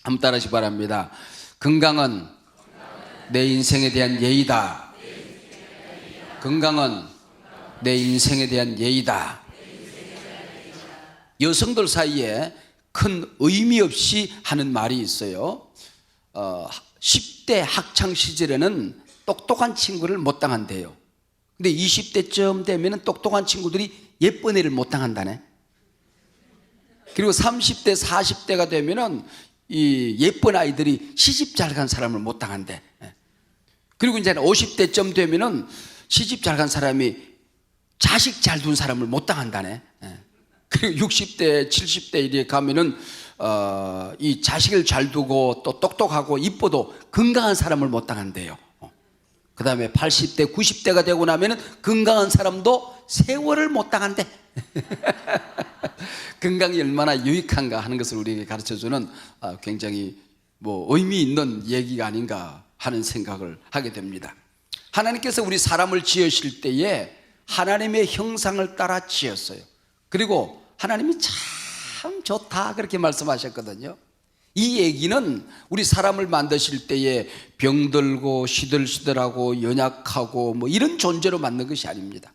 한번 따라하시기 바랍니다. 건강은 내 인생에 대한 예의다. 건강은 내 인생에 대한 예의다. 여성들 사이에 큰 의미 없이 하는 말이 있어요. 10대 학창 시절에는 똑똑한 친구를 못 당한대요. 근데 20대쯤 되면 똑똑한 친구들이 예쁜 애를 못 당한다네. 그리고 30대 40대가 되면은 이 예쁜 아이들이 시집 잘 간 사람을 못 당한대. 그리고 이제 50대쯤 되면은 시집 잘 간 사람이 자식 잘 둔 사람을 못 당한다네. 그리고 60대 70대 이렇게 가면은 이 자식을 잘 두고 또 똑똑하고 이뻐도 건강한 사람을 못 당한대요. 그 다음에 80대 90대가 되고 나면은 건강한 사람도 세월을 못 당한대. 건강이 얼마나 유익한가 하는 것을 우리에게 가르쳐주는 굉장히 의미 있는 얘기가 아닌가 하는 생각을 하게 됩니다. 하나님께서 우리 사람을 지으실 때에 하나님의 형상을 따라 지었어요. 그리고 하나님이 참 좋다 그렇게 말씀하셨거든요. 이 얘기는 우리 사람을 만드실 때에 병들고 시들시들하고 연약하고 이런 존재로 만든 것이 아닙니다.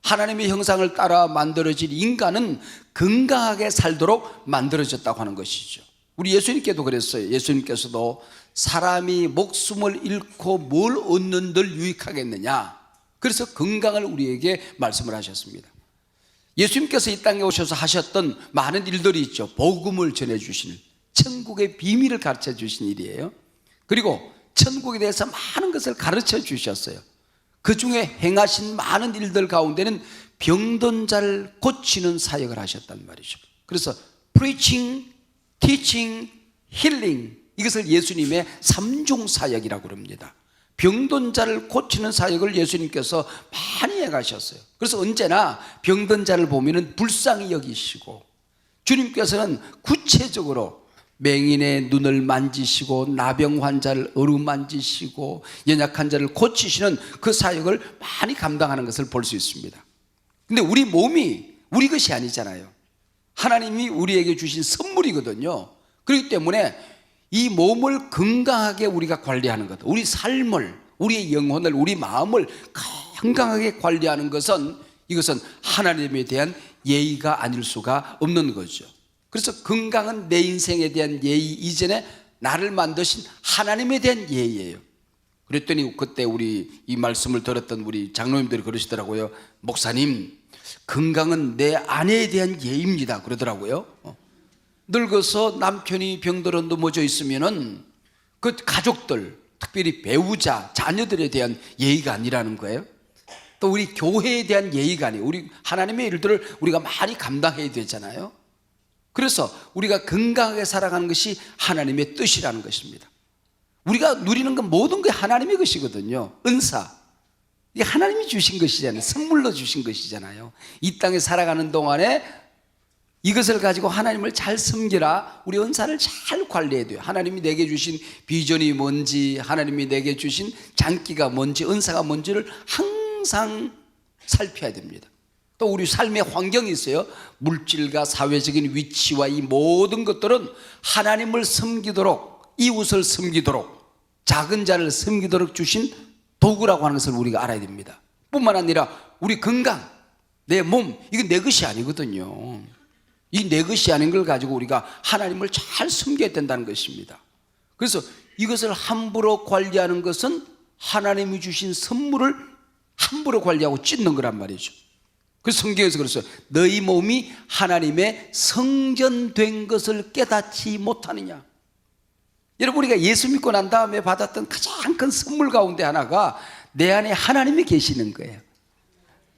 하나님의 형상을 따라 만들어진 인간은 건강하게 살도록 만들어졌다고 하는 것이죠. 우리 예수님께도 그랬어요. 예수님께서도 사람이 목숨을 잃고 뭘 얻는들 유익하겠느냐, 그래서 건강을 우리에게 말씀을 하셨습니다. 예수님께서 이 땅에 오셔서 하셨던 많은 일들이 있죠. 복음을 전해주시는, 천국의 비밀을 가르쳐 주신 일이에요. 그리고 천국에 대해서 많은 것을 가르쳐 주셨어요. 그 중에 행하신 많은 일들 가운데는 병든 자를 고치는 사역을 하셨단 말이죠. 그래서 preaching, teaching, healing, 이것을 예수님의 삼중 사역이라고 합니다. 병든 자를 고치는 사역을 예수님께서 많이 해가셨어요. 그래서 언제나 병든 자를 보면은 불쌍히 여기시고, 주님께서는 구체적으로 맹인의 눈을 만지시고 나병 환자를 어루만지시고 연약한 자를 고치시는 그 사역을 많이 감당하는 것을 볼 수 있습니다. 근데 우리 몸이 우리 것이 아니잖아요. 하나님이 우리에게 주신 선물이거든요. 그렇기 때문에 이 몸을 건강하게 우리가 관리하는 것, 우리 삶을, 우리의 영혼을, 우리 마음을 건강하게 관리하는 것은, 이것은 하나님에 대한 예의가 아닐 수가 없는 거죠. 그래서 건강은 내 인생에 대한 예의 이전에 나를 만드신 하나님에 대한 예의예요. 그랬더니 그때 우리 이 말씀을 들었던 우리 장로님들이 그러시더라고요. 목사님, 건강은 내 아내에 대한 예의입니다 그러더라고요. 늙어서 남편이 병들어 넘어져 있으면은 그 가족들, 특별히 배우자, 자녀들에 대한 예의가 아니라는 거예요. 또 우리 교회에 대한 예의가 아니에요. 우리 하나님의 일들을 우리가 많이 감당해야 되잖아요. 그래서 우리가 건강하게 살아가는 것이 하나님의 뜻이라는 것입니다. 우리가 누리는 건 모든 게 하나님의 것이거든요. 은사, 이게 하나님이 주신 것이잖아요. 선물로 주신 것이잖아요. 이 땅에 살아가는 동안에 이것을 가지고 하나님을 잘 섬기라, 우리 은사를 잘 관리해야 돼요. 하나님이 내게 주신 비전이 뭔지, 하나님이 내게 주신 장기가 뭔지, 은사가 뭔지를 항상 살펴야 됩니다. 또 우리 삶의 환경이 있어요. 물질과 사회적인 위치와 이 모든 것들은 하나님을 섬기도록, 이웃을 섬기도록, 작은 자를 섬기도록 주신 도구라고 하는 것을 우리가 알아야 됩니다. 뿐만 아니라 우리 건강, 내 몸, 이건 내 것이 아니거든요. 이 내 것이 아닌 걸 가지고 우리가 하나님을 잘 섬겨야 된다는 것입니다. 그래서 이것을 함부로 관리하는 것은 하나님이 주신 선물을 함부로 관리하고 찢는 거란 말이죠. 그래서 성경에서 그랬어요. 너희 몸이 하나님의 성전된 것을 깨닫지 못하느냐. 여러분, 우리가 예수 믿고 난 다음에 받았던 가장 큰 선물 가운데 하나가 내 안에 하나님이 계시는 거예요.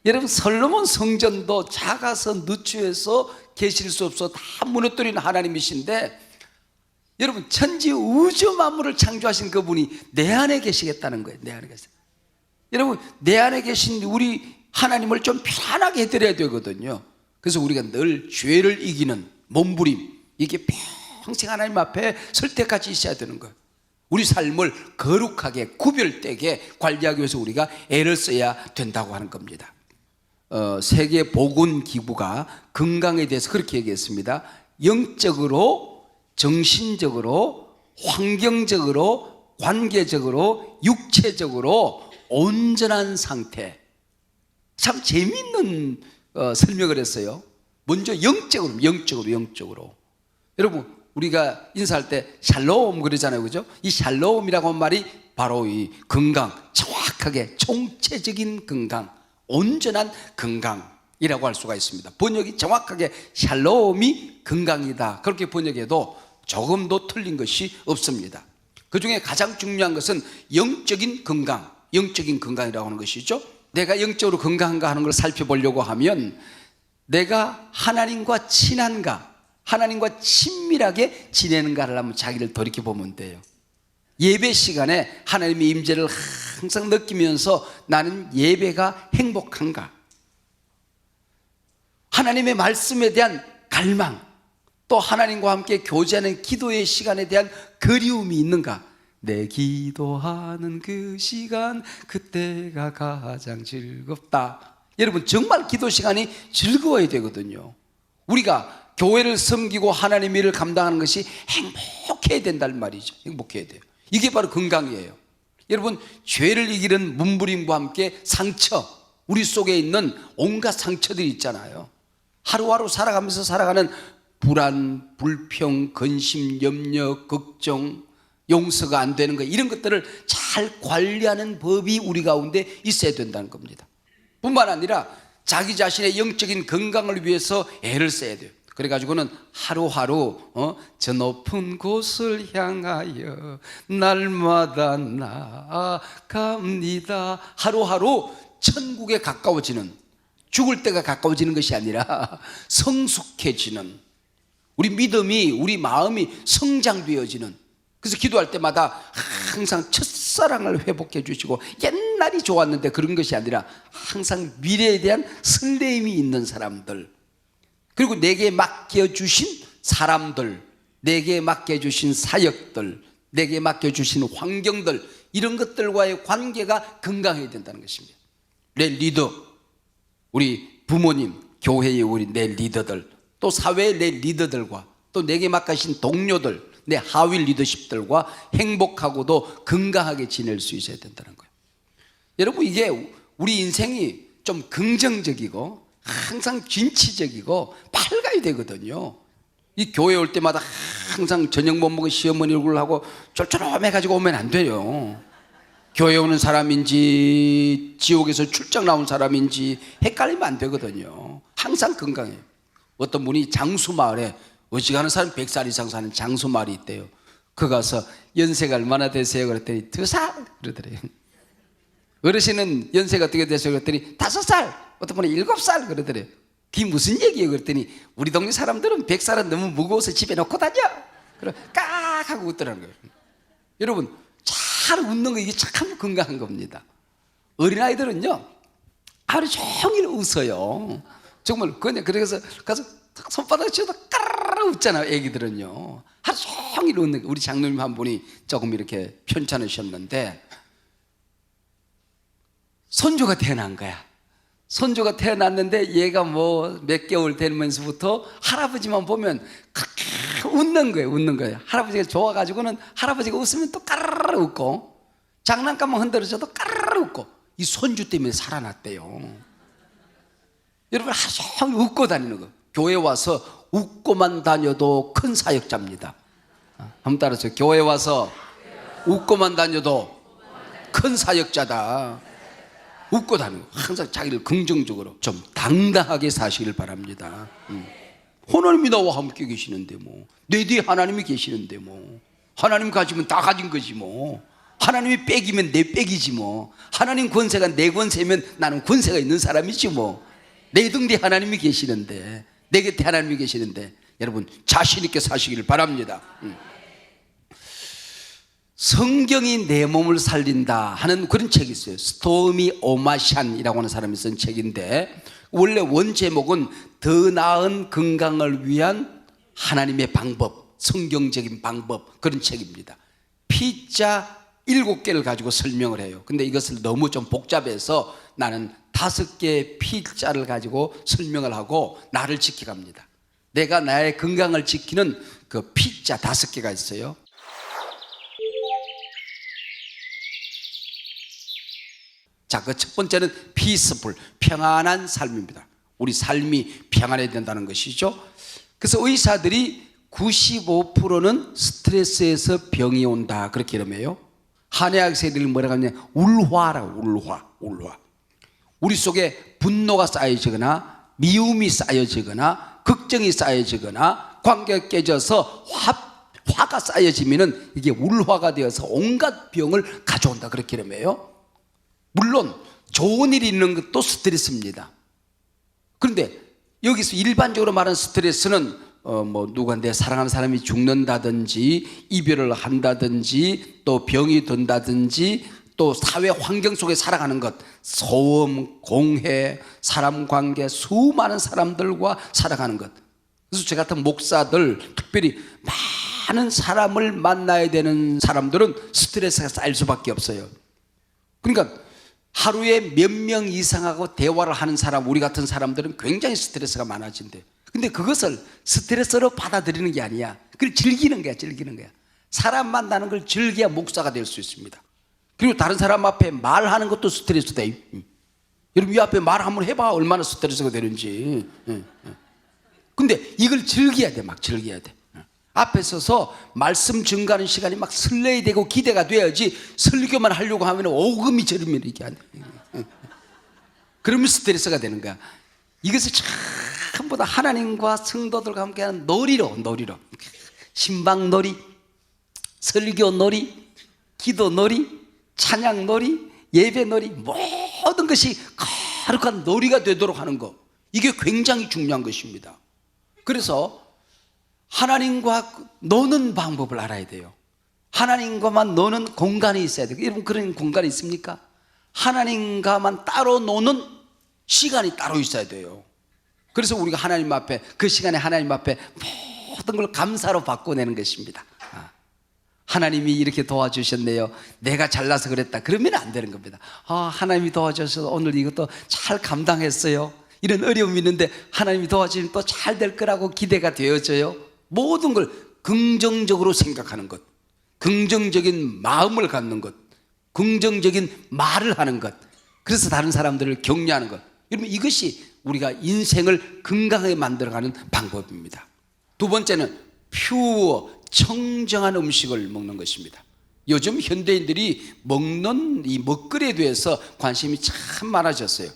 여러분, 솔로몬 성전도 작아서 누추해서 계실 수 없어 다 무너뜨리는 하나님이신데, 여러분, 천지 우주 만물을 창조하신 그분이 내 안에 계시겠다는 거예요. 내 안에 계세요. 여러분, 내 안에 계신 우리 하나님을 좀 편안하게 해드려야 되거든요. 그래서 우리가 늘 죄를 이기는 몸부림, 이게 평생 하나님 앞에 설 때까지 있어야 되는 거예요. 우리 삶을 거룩하게 구별되게 관리하기 위해서 우리가 애를 써야 된다고 하는 겁니다. 세계보건기구가 건강에 대해서 그렇게 얘기했습니다. 영적으로 정신적으로, 환경적으로, 관계적으로, 육체적으로 온전한 상태. 참 재미있는 설명을 했어요. 먼저 영적으로. 여러분, 우리가 인사할 때 샬롬 그러잖아요, 그죠? 이 샬롬이라고 하는 말이 바로 이 건강, 정확하게 총체적인 건강, 온전한 건강이라고 할 수가 있습니다. 번역이 정확하게 샬롬이 건강이다, 그렇게 번역해도 조금도 틀린 것이 없습니다. 그 중에 가장 중요한 것은 영적인 건강이라고 하는 것이죠. 내가 영적으로 건강한가 하는 걸 살펴보려고 하면 내가 하나님과 친한가, 하나님과 친밀하게 지내는가를 한번 자기를 돌이켜보면 돼요. 예배 시간에 하나님의 임재를 항상 느끼면서 나는 예배가 행복한가, 하나님의 말씀에 대한 갈망, 또 하나님과 함께 교제하는 기도의 시간에 대한 그리움이 있는가. 내 기도하는 그 시간, 그때가 가장 즐겁다. 여러분, 정말 기도 시간이 즐거워야 되거든요. 우리가 교회를 섬기고 하나님의 일을 감당하는 것이 행복해야 된다는 말이죠. 행복해야 돼요. 이게 바로 건강이에요. 여러분, 죄를 이기는 문부림과 함께 상처, 우리 속에 있는 온갖 상처들이 있잖아요. 하루하루 살아가면서 살아가는 불안, 불평, 근심, 염려, 걱정, 용서가 안 되는 것, 이런 것들을 잘 관리하는 법이 우리 가운데 있어야 된다는 겁니다. 뿐만 아니라 자기 자신의 영적인 건강을 위해서 애를 써야 돼요. 그래가지고는 하루하루 저 높은 곳을 향하여 날마다 나아갑니다. 하루하루 천국에 가까워지는, 죽을 때가 가까워지는 것이 아니라 성숙해지는, 우리 믿음이, 우리 마음이 성장되어지는, 그래서 기도할 때마다 항상 첫사랑을 회복해 주시고 옛날이 좋았는데 그런 것이 아니라 항상 미래에 대한 설레임이 있는 사람들, 그리고 내게 맡겨주신 사람들, 내게 맡겨주신 사역들, 내게 맡겨주신 환경들, 이런 것들과의 관계가 건강해야 된다는 것입니다. 내 리더, 우리 부모님, 교회의 우리 내 리더들, 또 사회의 내 리더들과 또 내게 맡겨진 동료들, 내 하위 리더십들과 행복하고도 건강하게 지낼 수 있어야 된다는 거예요. 여러분, 이게 우리 인생이 좀 긍정적이고 항상 진취적이고 밝아야 되거든요. 이 교회 올 때마다 항상 저녁 못 먹은 시어머니 얼굴을 하고 쫄쫄해가지고 오면 안 돼요. 교회 오는 사람인지 지옥에서 출장 나온 사람인지 헷갈리면 안 되거든요. 항상 건강해요. 어떤 분이 장수마을에 어지간한 사람 100살 이상 사는 장수마을이 있대요. 그 가서 연세가 얼마나 되세요? 그랬더니 2살 그러더래요. 어르신은 연세가 어떻게 되세요? 그랬더니 5살, 어떤 분은 7살 그러더래요. 그게 무슨 얘기예요? 그랬더니 우리 동네 사람들은 100살은 너무 무거워서 집에 놓고 다녀. 그럼 깍 하고 웃더라는 거예요. 여러분, 잘 웃는 거, 이게 참 건강한 겁니다. 어린아이들은요 하루 종일 웃어요. 정말. 그래서 가서 손바닥 치어도 까르르 웃잖아요. 애기들은요 하루 종일 웃는 거. 우리 장로님 한 분이 조금 이렇게 편찮으셨는데 손주가 태어난 거야. 손주가 태어났는데 얘가 뭐 몇 개월 되면서부터 할아버지만 보면 웃는 거예요. 할아버지가 좋아가지고는 할아버지가 웃으면 또 까르르 웃고, 장난감만 흔들어줘도 까르르 웃고. 이 손주 때문에 살아났대요. 여러분, 하루 종일 웃고 다니는 거. 교회 와서 웃고만 다녀도 큰 사역자입니다. 한번 따라서, 교회 와서 웃고만 다녀도 큰 사역자다. 웃고 다니고 항상 자기를 긍정적으로 좀 당당하게 사시길 바랍니다. 하나님이 나와 함께 계시는데 뭐, 내 뒤에 하나님이 계시는데 뭐, 하나님 가지면 다 가진 거지 뭐, 하나님이 빽이면 내 빽이지 뭐, 하나님 권세가 내 권세면 나는 권세가 있는 사람이지 뭐, 내 등 뒤에 하나님이 계시는데, 내 곁에 하나님이 계시는데, 여러분 자신 있게 사시길 바랍니다. 성경이 내 몸을 살린다 하는 그런 책이 있어요. 스토미 오마샨이라고 하는 사람이 쓴 책인데, 원래 원 제목은 더 나은 건강을 위한 하나님의 방법, 성경적인 방법, 그런 책입니다. P자 7개를 가지고 설명을 해요. 근데 이것을 너무 좀 복잡해서 나는 5개의 P자를 가지고 설명을 하고 나를 지켜갑니다. 내가 나의 건강을 지키는 그 P자 5개가 있어요. 자, 그 첫 번째는 peaceful, 평안한 삶입니다. 우리 삶이 평안해야 된다는 것이죠. 그래서 의사들이 95%는 스트레스에서 병이 온다 그렇게 이러며요. 한의학자들이 뭐라고 하냐, 울화라고. 울화. 우리 속에 분노가 쌓여지거나 미움이 쌓여지거나 걱정이 쌓여지거나 관계가 깨져서 화가 쌓여지면은 이게 울화가 되어서 온갖 병을 가져온다 그렇게 이러며요. 물론 좋은 일이 있는 것도 스트레스입니다. 그런데 여기서 일반적으로 말하는 스트레스는 누가 내 사랑하는 사람이 죽는다든지 이별을 한다든지 또 병이 든다든지 또 사회 환경 속에 살아가는 것, 소음, 공해, 사람 관계, 수많은 사람들과 살아가는 것. 그래서 저 같은 목사들, 특별히 많은 사람을 만나야 되는 사람들은 스트레스가 쌓일 수밖에 없어요. 그러니까 하루에 몇 명 이상하고 대화를 하는 사람, 우리 같은 사람들은 굉장히 스트레스가 많아진대. 근데 그것을 스트레스로 받아들이는 게 아니야. 그걸 즐기는 거야. 사람 만나는 걸 즐겨야 목사가 될 수 있습니다. 그리고 다른 사람 앞에 말하는 것도 스트레스다. 여러분 이 앞에 말 한번 해봐. 얼마나 스트레스가 되는지. 근데 이걸 즐겨야 돼. 막 즐겨야 돼. 앞에 서서 말씀 증가하는 시간이 막 설레야 되고 기대가 돼야지, 설교만 하려고 하면 오금이 저리면 이게 안 돼. 그러면 스트레스가 되는 거야. 이것을 전부 다 하나님과 성도들과 함께하는 놀이로 신방놀이, 설교놀이, 기도놀이, 찬양놀이, 예배놀이, 모든 것이 거룩한 놀이가 되도록 하는 것, 이게 굉장히 중요한 것입니다. 그래서 하나님과 노는 방법을 알아야 돼요. 하나님과만 노는 공간이 있어야 돼요. 여러분 그런 공간이 있습니까? 하나님과만 따로 노는 시간이 따로 있어야 돼요. 그래서 우리가 하나님 앞에, 그 시간에 하나님 앞에 모든 걸 감사로 바꿔내는 것입니다. 하나님이 이렇게 도와주셨네요. 내가 잘나서 그랬다. 그러면 안 되는 겁니다. 하나님이 도와주셔서 오늘 이것도 잘 감당했어요. 이런 어려움이 있는데 하나님이 도와주시면 또 잘 될 거라고 기대가 되어져요. 모든 걸 긍정적으로 생각하는 것, 긍정적인 마음을 갖는 것, 긍정적인 말을 하는 것, 그래서 다른 사람들을 격려하는 것. 여러분 이것이 우리가 인생을 건강하게 만들어가는 방법입니다. 두 번째는 퓨어, 청정한 음식을 먹는 것입니다. 요즘 현대인들이 먹는 이 먹거리에 대해서 관심이 참 많아졌어요.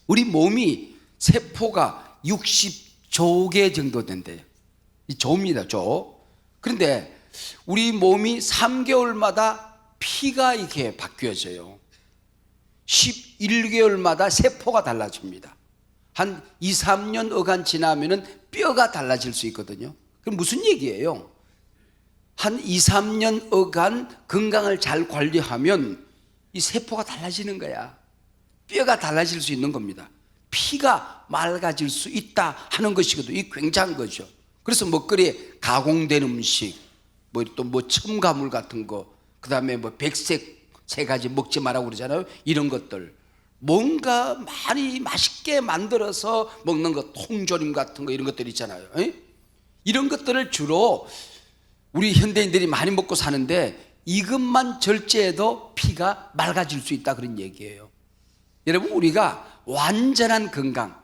우리 몸이 세포가 60조 개 정도 된대요. 이 조입니다, 조. 그런데 우리 몸이 3개월마다 피가 이렇게 바뀌어져요. 11개월마다 세포가 달라집니다. 한 2, 3년 어간 지나면은 뼈가 달라질 수 있거든요. 그럼 무슨 얘기예요? 한 2, 3년 어간 건강을 잘 관리하면 이 세포가 달라지는 거야. 뼈가 달라질 수 있는 겁니다. 피가 맑아질 수 있다 하는 것이거든요. 이게 굉장한 거죠. 그래서 먹거리에 가공된 음식, 또 첨가물 같은 거, 그 다음에 백색 3가지 먹지 말라고 그러잖아요. 이런 것들 뭔가 많이 맛있게 만들어서 먹는 거, 통조림 같은 거, 이런 것들 있잖아요. 이런 것들을 주로 우리 현대인들이 많이 먹고 사는데 이것만 절제해도 피가 맑아질 수 있다 그런 얘기예요. 여러분 우리가 완전한 건강,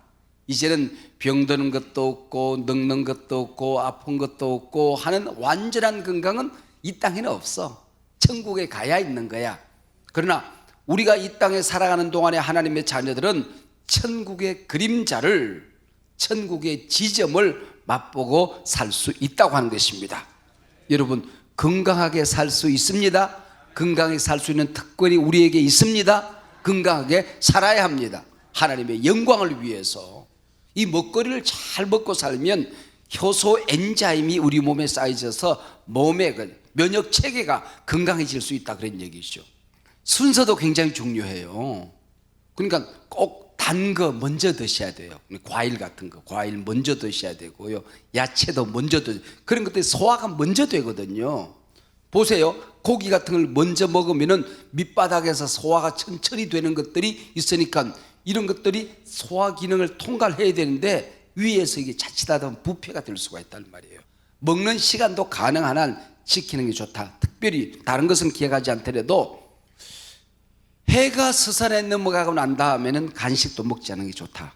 이제는 병드는 것도 없고 늙는 것도 없고 아픈 것도 없고 하는 완전한 건강은 이 땅에는 없어. 천국에 가야 있는 거야. 그러나 우리가 이 땅에 살아가는 동안에 하나님의 자녀들은 천국의 그림자를, 천국의 지점을 맛보고 살 수 있다고 하는 것입니다. 여러분 건강하게 살 수 있습니다. 건강하게 살 수 있는 특권이 우리에게 있습니다. 건강하게 살아야 합니다. 하나님의 영광을 위해서. 이 먹거리를 잘 먹고 살면 효소 엔자임이 우리 몸에 쌓여져서 몸의 면역 체계가 건강해질 수 있다 그런 얘기죠. 순서도 굉장히 중요해요. 그러니까 꼭 단 거 먼저 드셔야 돼요. 과일 같은 거, 과일 먼저 드셔야 되고요. 야채도 먼저 드셔야 돼요. 그런 것들이 소화가 먼저 되거든요. 보세요. 고기 같은 걸 먼저 먹으면은 밑바닥에서 소화가 천천히 되는 것들이 있으니까 이런 것들이 소화 기능을 통과해야 되는데 위에서 이게 자칫하다 보면 부패가 될 수가 있단 말이에요. 먹는 시간도 가능한 한 지키는 게 좋다. 특별히 다른 것은 기억하지 않더라도 해가 서산에 넘어가고 난 다음에는 간식도 먹지 않는 게 좋다.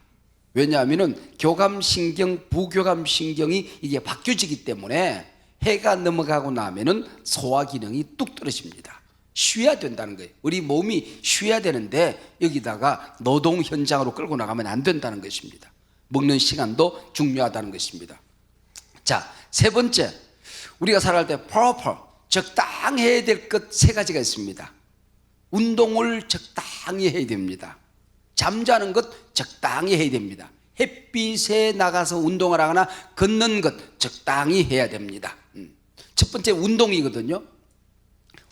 왜냐하면 교감신경, 부교감신경이 이게 바뀌어지기 때문에 해가 넘어가고 나면은 소화 기능이 뚝 떨어집니다. 쉬어야 된다는 거예요. 우리 몸이 쉬어야 되는데 여기다가 노동 현장으로 끌고 나가면 안 된다는 것입니다. 먹는 시간도 중요하다는 것입니다. 자, 세 번째, 우리가 살아갈 때 proper, 적당해야 될 것 세 가지가 있습니다. 운동을 적당히 해야 됩니다. 잠자는 것 적당히 해야 됩니다. 햇빛에 나가서 운동을 하거나 걷는 것 적당히 해야 됩니다. 첫 번째 운동이거든요.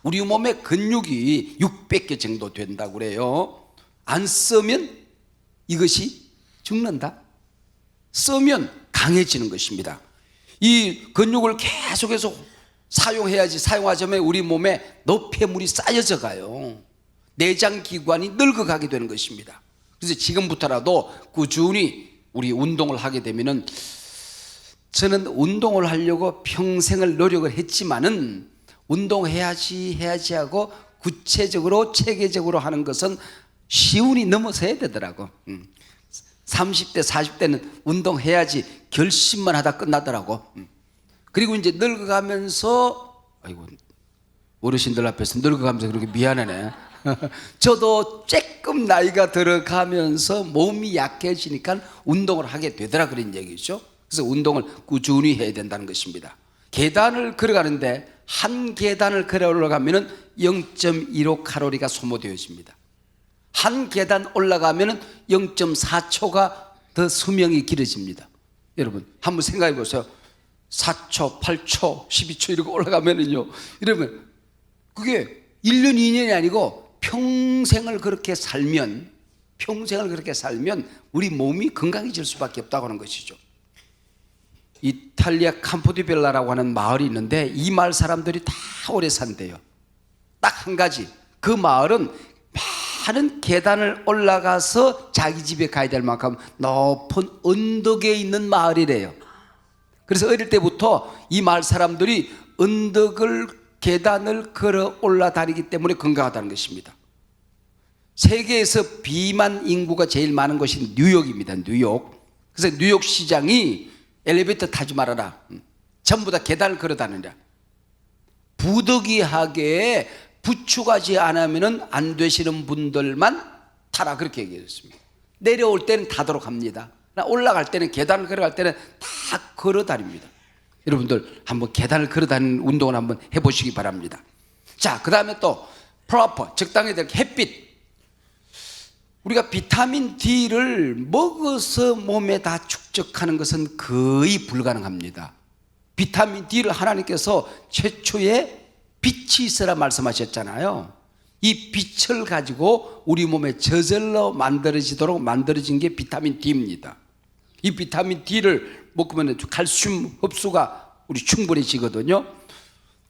우리 몸에 근육이 600개 정도 된다고 그래요. 안 쓰면 이것이 죽는다. 쓰면 강해지는 것입니다. 이 근육을 계속해서 사용해야지, 사용하지 않으면 우리 몸에 노폐물이 쌓여져 가요. 내장기관이 늙어가게 되는 것입니다. 그래서 지금부터라도 꾸준히 우리 운동을 하게 되면은, 저는 운동을 하려고 평생을 노력을 했지만은 운동해야지 하고 구체적으로 체계적으로 하는 것은 시운이 넘어서야 되더라고. 30대 40대는 운동해야지 결심만 하다 끝나더라고. 그리고 이제 늙어가면서, 아이고 어르신들 앞에서 늙어가면서 그렇게 미안하네. 저도 조금 나이가 들어가면서 몸이 약해지니까 운동을 하게 되더라, 그런 얘기죠. 그래서 운동을 꾸준히 해야 된다는 것입니다. 계단을 걸어가는데 한 계단을 걸어 올라가면 0.15 칼로리가 소모되어집니다. 한 계단 올라가면 0.4초가 더 수명이 길어집니다. 여러분 한번 생각해 보세요. 4초, 8초, 12초 이렇게 올라가면은요, 이러면 그게 1년, 2년이 아니고 평생을 그렇게 살면 우리 몸이 건강해질 수밖에 없다고 하는 것이죠. 이탈리아 캄포디벨라라고 하는 마을이 있는데 이 마을 사람들이 다 오래 산대요. 딱 한 가지, 그 마을은 많은 계단을 올라가서 자기 집에 가야 될 만큼 높은 언덕에 있는 마을이래요. 그래서 어릴 때부터 이 마을 사람들이 계단을 걸어 올라다니기 때문에 건강하다는 것입니다. 세계에서 비만 인구가 제일 많은 곳이 뉴욕입니다. 뉴욕. 그래서 뉴욕 시장이 엘리베이터 타지 말아라, 전부 다 계단을 걸어 다니라, 부득이하게 부축하지 않으면 안 되시는 분들만 타라, 그렇게 얘기했습니다. 내려올 때는 타도록 합니다. 올라갈 때는, 계단을 걸어갈 때는 다 걸어 다닙니다. 여러분들 한번 계단을 걸어 다니는 운동을 한번 해보시기 바랍니다. 자, 그 다음에 또 proper, 적당히 될 햇빛. 우리가 비타민 D를 먹어서 몸에 다 축적하는 것은 거의 불가능합니다. 비타민 D를 하나님께서 최초에 빛이 있으라 말씀하셨잖아요. 이 빛을 가지고 우리 몸에 저절로 만들어진 게 비타민 D입니다. 이 비타민 D를 먹으면 칼슘 흡수가 우리 충분해지거든요.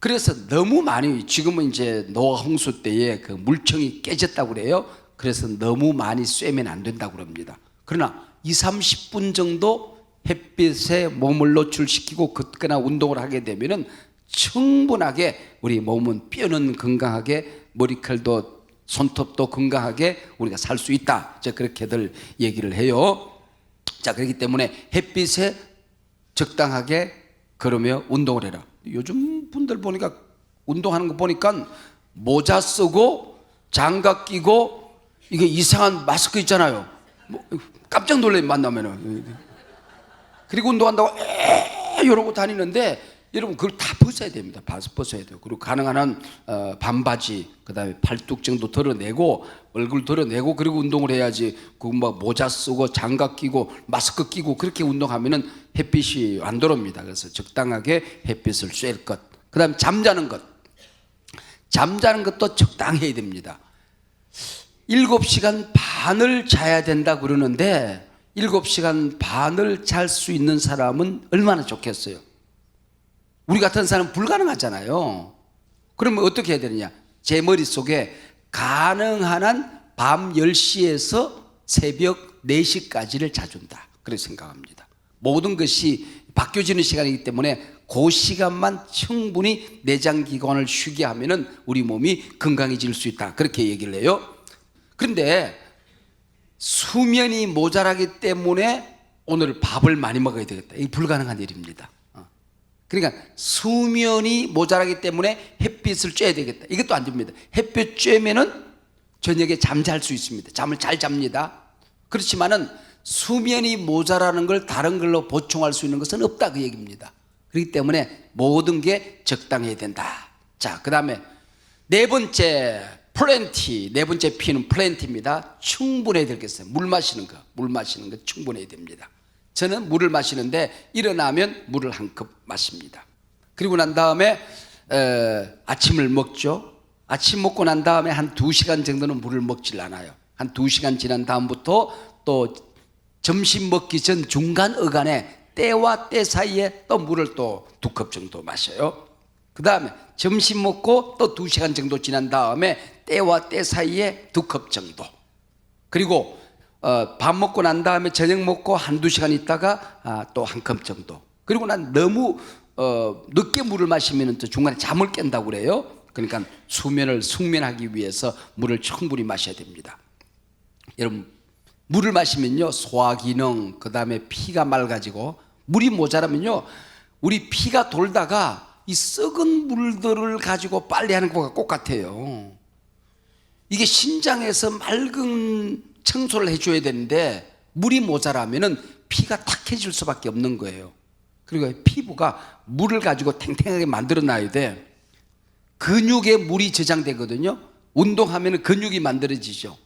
그래서 너무 많이, 지금은 이제 노아 홍수 때에 그 물청이 깨졌다고 그래요. 그래서 너무 많이 쐬면 안 된다고 그럽니다. 그러나 20-30분 정도 햇빛에 몸을 노출시키고 걷거나 운동을 하게 되면은 충분하게 우리 몸은 뼈는 건강하게, 머리칼도 손톱도 건강하게 우리가 살 수 있다, 그렇게들 얘기를 해요. 자, 그렇기 때문에 햇빛에 적당하게 걸으며 운동을 해라. 요즘 분들 보니까 운동하는 거 보니까 모자 쓰고 장갑 끼고 이게 이상한 마스크 있잖아요. 깜짝 놀래 만나면은. 그리고 운동한다고 이러고 다니는데 여러분 그걸 다 벗어야 됩니다. 벗어야 돼요. 그리고 가능한 한 반바지, 그다음에 팔뚝 정도 드러내고 얼굴 드러내고 그리고 운동을 해야지. 그 막 모자 쓰고 장갑 끼고 마스크 끼고 그렇게 운동하면은 햇빛이 안 들어옵니다. 그래서 적당하게 햇빛을 쐴 것. 그다음에 잠자는 것도 적당해야 됩니다. 7시간 반을 자야 된다 그러는데 7시간 반을 잘 수 있는 사람은 얼마나 좋겠어요. 우리 같은 사람은 불가능하잖아요. 그러면 어떻게 해야 되느냐, 제 머릿속에 가능한 한 밤 10시에서 새벽 4시까지를 자준다, 그렇게 생각합니다. 모든 것이 바뀌어지는 시간이기 때문에 그 시간만 충분히 내장기관을 쉬게 하면은 우리 몸이 건강해질 수 있다, 그렇게 얘기를 해요. 그런데 수면이 모자라기 때문에 오늘 밥을 많이 먹어야 되겠다, 이게 불가능한 일입니다. 그러니까 수면이 모자라기 때문에 햇빛을 쬐야 되겠다, 이것도 안 됩니다. 햇빛 쬐면은 저녁에 잠잘 수 있습니다. 잠을 잘 잡니다. 그렇지만은 수면이 모자라는 걸 다른 걸로 보충할 수 있는 것은 없다, 그 얘기입니다. 그렇기 때문에 모든 게 적당해야 된다. 자, 그 다음에 네 번째 플랜티, 네 번째 P는 플랜티입니다. 충분해야 되겠어요. 물 마시는 거 충분해야 됩니다. 저는 물을 마시는데 일어나면 물을 한 컵 마십니다. 그리고 난 다음에 아침을 먹죠. 아침 먹고 난 다음에 한 2시간 정도는 물을 먹질 않아요. 한 2시간 지난 다음부터 또 점심 먹기 전 중간 어간에 때와 때 사이에 또 물을 또 2컵 정도 마셔요. 그 다음에 점심 먹고 또 2시간 정도 지난 다음에 때와 때 사이에 2컵 정도. 그리고 밥 먹고 난 다음에 저녁 먹고 한두 시간 있다가 또 한 컵 정도. 그리고 난 너무 늦게 물을 마시면 또 중간에 잠을 깬다고 그래요. 그러니까 수면을 숙면하기 위해서 물을 충분히 마셔야 됩니다. 여러분, 물을 마시면요, 소화기능, 그 다음에 피가 맑아지고, 물이 모자라면요, 우리 피가 돌다가 이 썩은 물들을 가지고 빨래하는 것과 똑같아요. 이게 신장에서 맑은 청소를 해줘야 되는데 물이 모자라면은 피가 탁해질 수밖에 없는 거예요. 그리고 피부가 물을 가지고 탱탱하게 만들어 놔야 돼. 근육에 물이 저장되거든요. 운동하면 근육이 만들어지죠.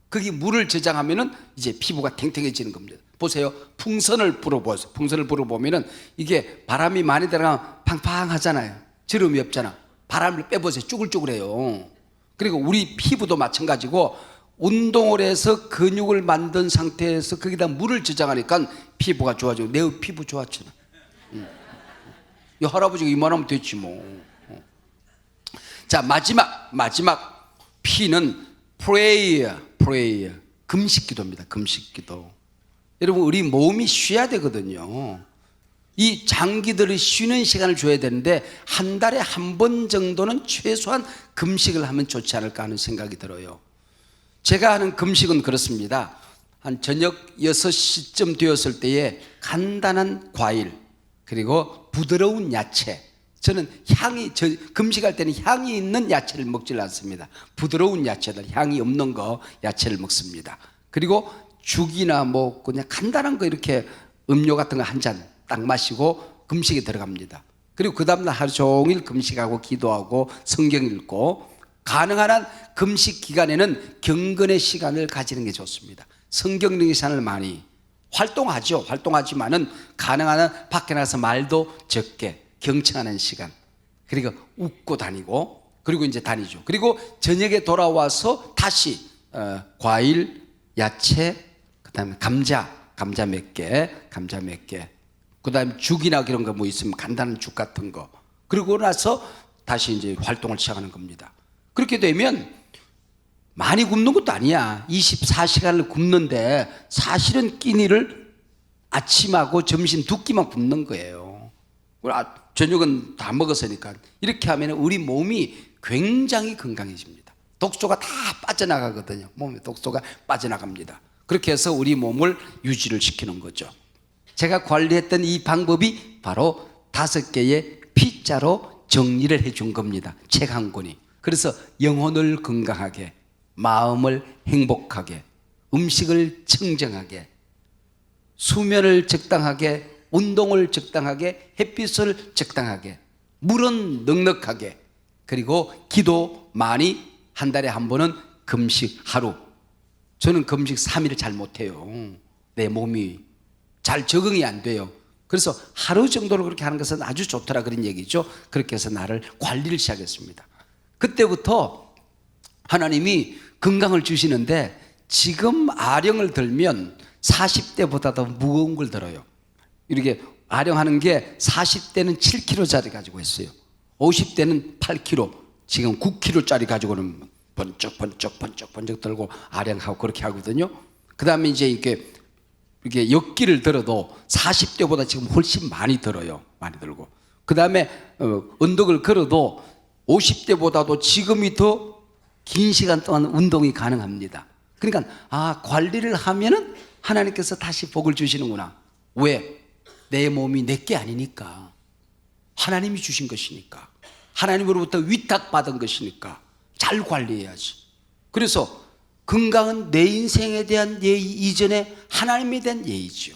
거기 물을 저장하면은 이제 피부가 탱탱해지는 겁니다. 보세요. 풍선을 불어보세요. 풍선을 불어보면은 이게 바람이 많이 들어가면 팡팡하잖아요. 저름이 없잖아. 바람을 빼보세요. 쭈글쭈글해요. 그리고 우리 피부도 마찬가지고, 운동을 해서 근육을 만든 상태에서 거기다 물을 저장하니까 피부가 좋아지고, 내 피부 좋았잖아. 이 할아버지가 이만하면 됐지 뭐. 자, 마지막 P는 prayer, 금식기도입니다. 금식기도. 여러분, 우리 몸이 쉬어야 되거든요. 이 장기들이 쉬는 시간을 줘야 되는데 한 달에 한 번 정도는 최소한 금식을 하면 좋지 않을까 하는 생각이 들어요. 제가 하는 금식은 그렇습니다. 한 저녁 6시쯤 되었을 때에 간단한 과일, 그리고 부드러운 야채. 저는 금식할 때는 향이 있는 야채를 먹질 않습니다. 부드러운 야채들, 향이 없는 거 야채를 먹습니다. 그리고 죽이나 뭐 그냥 간단한 거, 이렇게 음료 같은 거 한 잔 딱 마시고 금식에 들어갑니다. 그리고 그 다음날 하루 종일 금식하고 기도하고 성경 읽고, 가능한 한 금식 기간에는 경건의 시간을 가지는 게 좋습니다. 성경 읽는 시간을 많이 활동하죠. 활동하지만은 가능한 한 밖에 나가서 말도 적게, 경청하는 시간, 그리고 웃고 다니고, 그리고 이제 다니죠. 그리고 저녁에 돌아와서 다시 과일, 야채, 그 다음에 감자 몇 개, 그 다음에 죽이나 그런 거 뭐 있으면 간단한 죽 같은 거, 그리고 나서 다시 이제 활동을 시작하는 겁니다. 그렇게 되면 많이 굶는 것도 아니야. 24시간을 굶는데 사실은 끼니를 아침하고 점심 2끼만 굶는 거예요. 저녁은 다 먹었으니까. 이렇게 하면 우리 몸이 굉장히 건강해집니다. 독소가 다 빠져나가거든요. 몸에 독소가 빠져나갑니다. 그렇게 해서 우리 몸을 유지를 시키는 거죠. 제가 관리했던 이 방법이 바로 5개의 P자로 정리를 해준 겁니다. 책 한 권이. 그래서 영혼을 건강하게, 마음을 행복하게, 음식을 청정하게, 수면을 적당하게, 운동을 적당하게, 햇빛을 적당하게, 물은 넉넉하게, 그리고 기도 많이, 한 달에 한 번은 금식 하루. 저는 금식 3일을 잘 못해요. 내 몸이 잘 적응이 안 돼요. 그래서 하루 정도로 그렇게 하는 것은 아주 좋더라, 그런 얘기죠. 그렇게 해서 나를 관리를 시작했습니다. 그때부터 하나님이 건강을 주시는데, 지금 아령을 들면 40대보다 더 무거운 걸 들어요. 이렇게 아령하는 게 40대는 7kg짜리 가지고 했어요. 50대는 8kg, 지금 9kg짜리 가지고는 번쩍 들고 아령하고 그렇게 하거든요. 그 다음에 이제 이렇게 역기를 들어도 40대보다 지금 훨씬 많이 들어요. 많이 들고. 그 다음에 언덕을 걸어도 50대보다도 지금이 더 긴 시간 동안 운동이 가능합니다. 그러니까 관리를 하면은 하나님께서 다시 복을 주시는구나. 왜? 내 몸이 내게 아니니까. 하나님이 주신 것이니까. 하나님으로부터 위탁받은 것이니까 잘 관리해야지. 그래서 건강은 내 인생에 대한 예의 이전에 하나님에 대한 예의지요.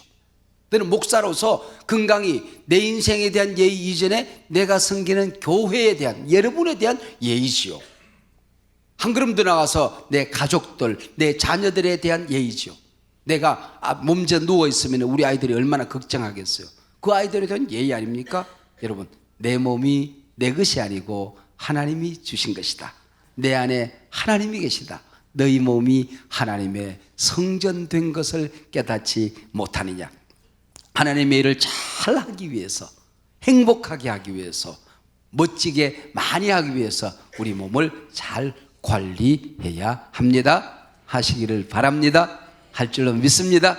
너는 목사로서 건강이 내 인생에 대한 예의 이전에 내가 섬기는 교회에 대한, 여러분에 대한 예의지요. 한 걸음 더 나가서 내 가족들, 내 자녀들에 대한 예의지요. 내가 몸져 누워있으면 우리 아이들이 얼마나 걱정하겠어요. 그 아이들에 대한 예의 아닙니까? 여러분, 내 몸이 내 것이 아니고 하나님이 주신 것이다. 내 안에 하나님이 계시다. 너희 몸이 하나님의 성전된 것을 깨닫지 못하느냐. 하나님의 일을 잘 하기 위해서, 행복하게 하기 위해서, 멋지게 많이 하기 위해서 우리 몸을 잘 관리해야 합니다. 하시기를 바랍니다. 할 줄로 믿습니다.